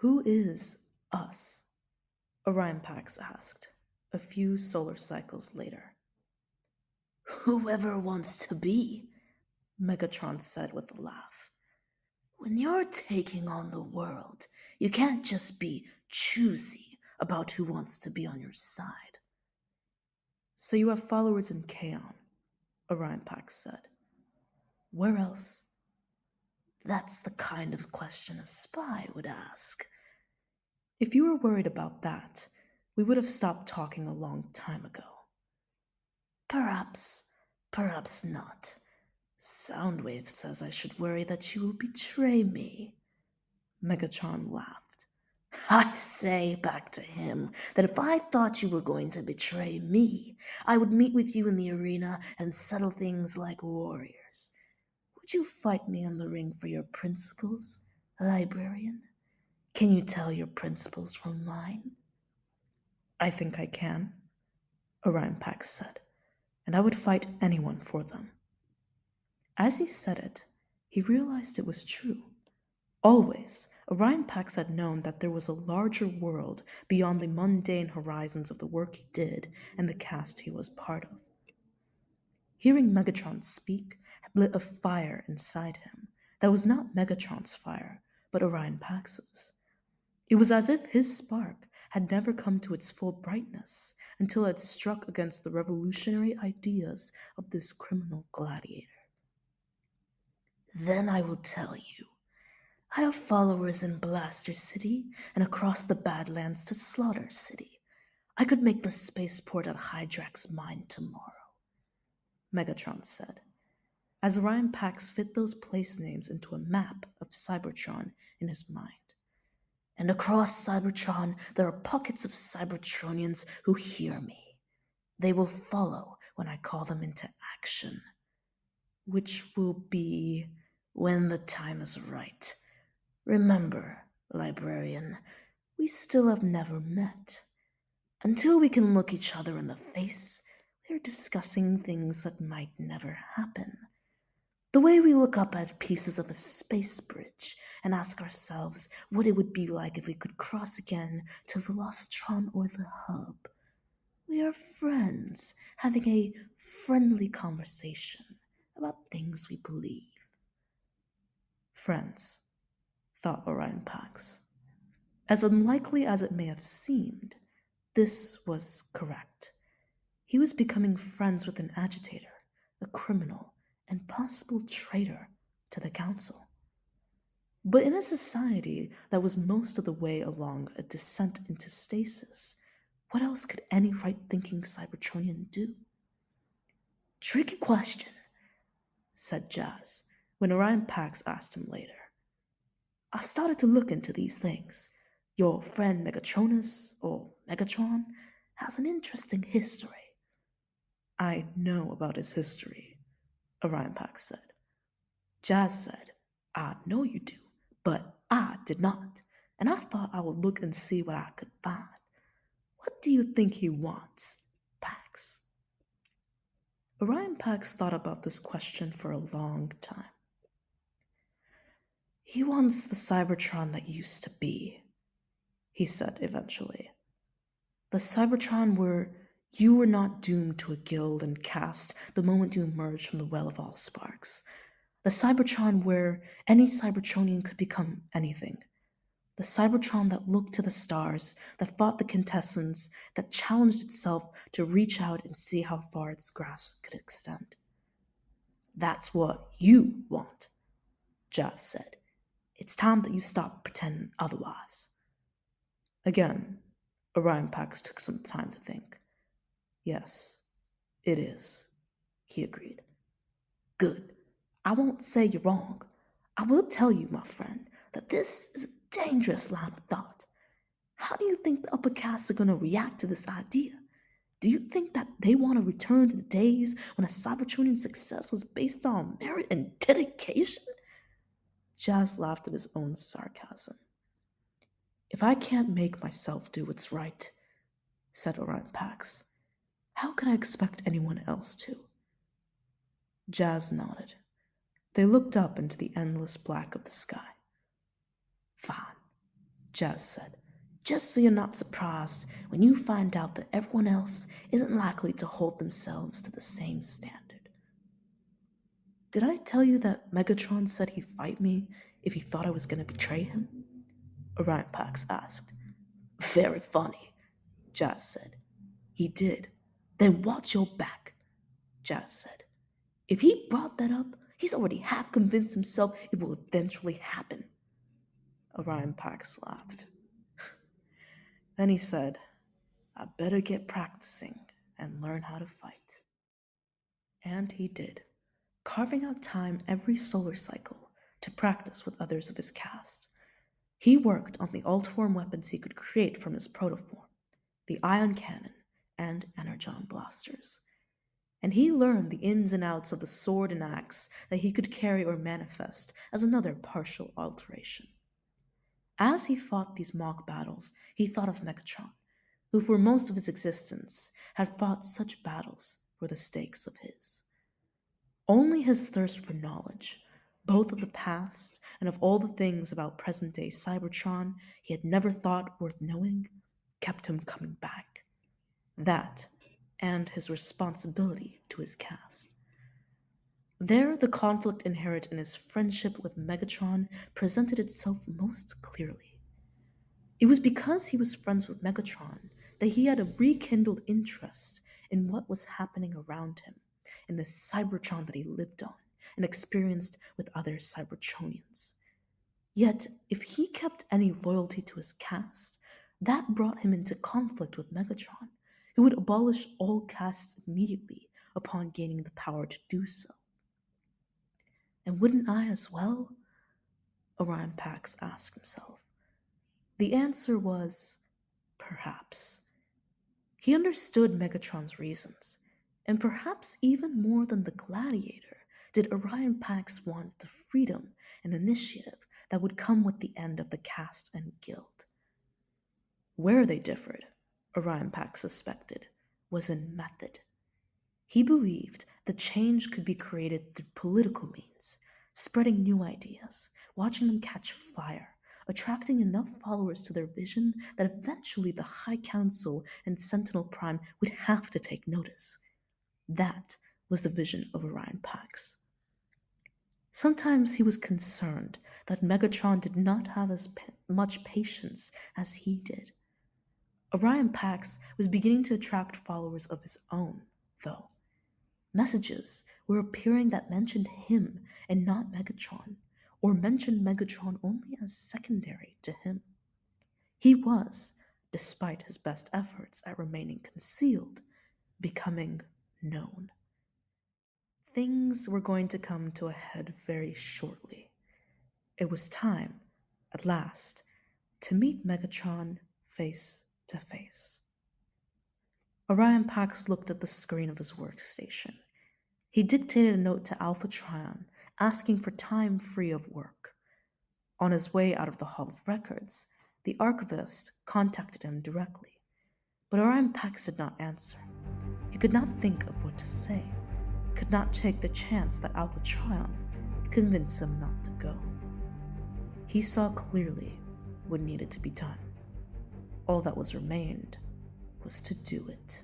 Who is us? Orion Pax asked, a few solar cycles later. Whoever wants to be, Megatron said with a laugh. When you're taking on the world, you can't just be choosy about who wants to be on your side. So you have followers in Kaon, Orion Pax said. Where else? That's the kind of question a spy would ask. If you were worried about that, we would have stopped talking a long time ago. Perhaps not. Soundwave says I should worry that you will betray me. Megatron laughed. I say back to him that if I thought you were going to betray me, I would meet with you in the arena and settle things like warriors. Would you fight me in the ring for your principles, librarian? Can you tell your principles from mine? I think I can, Orion Pax said, and I would fight anyone for them. As he said it, he realized it was true. Always, Orion Pax had known that there was a larger world beyond the mundane horizons of the work he did and the cast he was part of. Hearing Megatron speak had lit a fire inside him that was not Megatron's fire, but Orion Pax's. It was as if his spark had never come to its full brightness until it had struck against the revolutionary ideas of this criminal gladiator. Then I will tell you. I have followers in Blaster City and across the Badlands to Slaughter City. I could make the spaceport at Hydrax mine tomorrow, Megatron said, as Orion Pax fit those place names into a map of Cybertron in his mind. And across Cybertron, there are pockets of Cybertronians who hear me. They will follow when I call them into action. Which will be when the time is right. Remember, librarian, we still have never met. Until we can look each other in the face, we are discussing things that might never happen. The way we look up at pieces of a space bridge and ask ourselves what it would be like if we could cross again to Velocitron or the Hub. We are friends, having a friendly conversation about things we believe. Friends, thought Orion Pax. As unlikely as it may have seemed, this was correct. He was becoming friends with an agitator, a criminal, and possible traitor to the council. But in a society that was most of the way along a descent into stasis, what else could any right-thinking Cybertronian do? Tricky question, said Jazz, when Orion Pax asked him later. I started to look into these things. Your friend Megatronus, or Megatron, has an interesting history. I know about his history, Orion Pax said. Jazz said, I know you do, but I did not, and I thought I would look and see what I could find. What do you think he wants, Pax? Orion Pax thought about this question for a long time. He wants the Cybertron that used to be, he said eventually. The Cybertron where you were not doomed to a guild and caste the moment you emerged from the Well of All Sparks. The Cybertron where any Cybertronian could become anything. The Cybertron that looked to the stars, that fought the contestants, that challenged itself to reach out and see how far its grasp could extend. That's what you want, Jazz said. It's time that you stop pretending otherwise. Again, Orion Pax took some time to think. Yes, it is, he agreed. Good. I won't say you're wrong. I will tell you, my friend, that this is a dangerous line of thought. How do you think the upper castes are going to react to this idea? Do you think that they want to return to the days when a Cybertronian success was based on merit and dedication? Jazz laughed at his own sarcasm. If I can't make myself do what's right, said Orion Pax, how could I expect anyone else to? Jazz nodded. They looked up into the endless black of the sky. Fine. Jazz said, just so you're not surprised when you find out that everyone else isn't likely to hold themselves to the same standard. Did I tell you that Megatron said he'd fight me if he thought I was going to betray him? Orion Pax asked. Very funny, Jazz said. He did. Then watch your back, Jazz said. If he brought that up, he's already half convinced himself it will eventually happen. Orion Pax laughed. Then he said, I better get practicing and learn how to fight. And he did, carving out time every solar cycle to practice with others of his cast. He worked on the alt-form weapons he could create from his protoform, the ion cannon and energon blasters. And he learned the ins and outs of the sword and axe that he could carry or manifest as another partial alteration. As he fought these mock battles, he thought of Megatron, who for most of his existence had fought such battles for the stakes of his. Only his thirst for knowledge, both of the past and of all the things about present-day Cybertron he had never thought worth knowing, kept him coming back. That, and his responsibility to his cast. There, the conflict inherent in his friendship with Megatron presented itself most clearly. It was because he was friends with Megatron that he had a rekindled interest in what was happening around him, in the Cybertron that he lived on and experienced with other Cybertronians. Yet, if he kept any loyalty to his cast, that brought him into conflict with Megatron, who would abolish all castes immediately upon gaining the power to do so. And wouldn't I as well? Orion Pax asked himself. The answer was, perhaps. He understood Megatron's reasons, and perhaps even more than the gladiator did Orion Pax want the freedom and initiative that would come with the end of the caste and guild. Where they differed, Orion Pax suspected, was in method. He believed that change could be created through political means, spreading new ideas, watching them catch fire, attracting enough followers to their vision that eventually the High Council and Sentinel Prime would have to take notice. That was the vision of Orion Pax. Sometimes he was concerned that Megatron did not have as much patience as he did. Orion Pax was beginning to attract followers of his own, though. Messages were appearing that mentioned him and not Megatron, or mentioned Megatron only as secondary to him. He was, despite his best efforts at remaining concealed, becoming known. Things were going to come to a head very shortly. It was time, at last, to meet Megatron face to face. Orion Pax looked at the screen of his workstation. He dictated a note to Alpha Trion, asking for time free of work. On his way out of the Hall of Records, the archivist contacted him directly, but Orion Pax did not answer. He could not think of what to say, could not take the chance that Alpha Trion would convince him not to go. He saw clearly what needed to be done. All that was remained was to do it.